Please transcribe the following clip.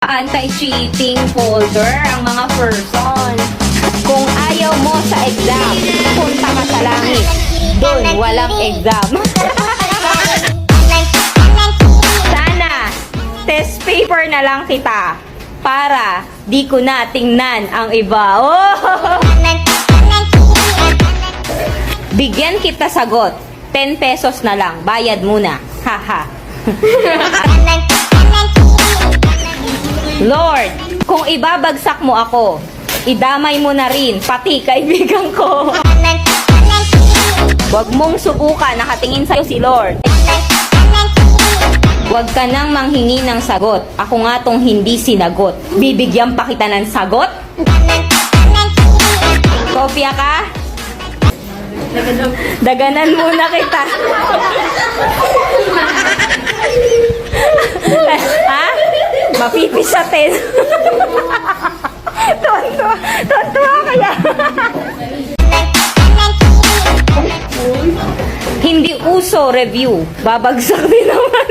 anti-cheating folder ang mga person. Kung ayaw mo sa exam, punta ka sa langit. Doon, walang exam. Sana, test paper na lang kita para di ko na tingnan ang iba. Oh! Bigyan kita sagot. 10 pesos na lang. Bayad muna. Haha. Lord, kung ibabagsak mo ako, idamay mo na rin, pati kaibigan ko. Huwag mong subukan, nakatingin sa'yo si Lord. Huwag ka nang manghingi ng sagot. Ako nga tong hindi sinagot. Bibigyan pa kita ng sagot? Kopya ka? Daganan muna kita. Ha? Mapipisatin. Tontuwa kaya. Hindi uso review. Babagsak din naman.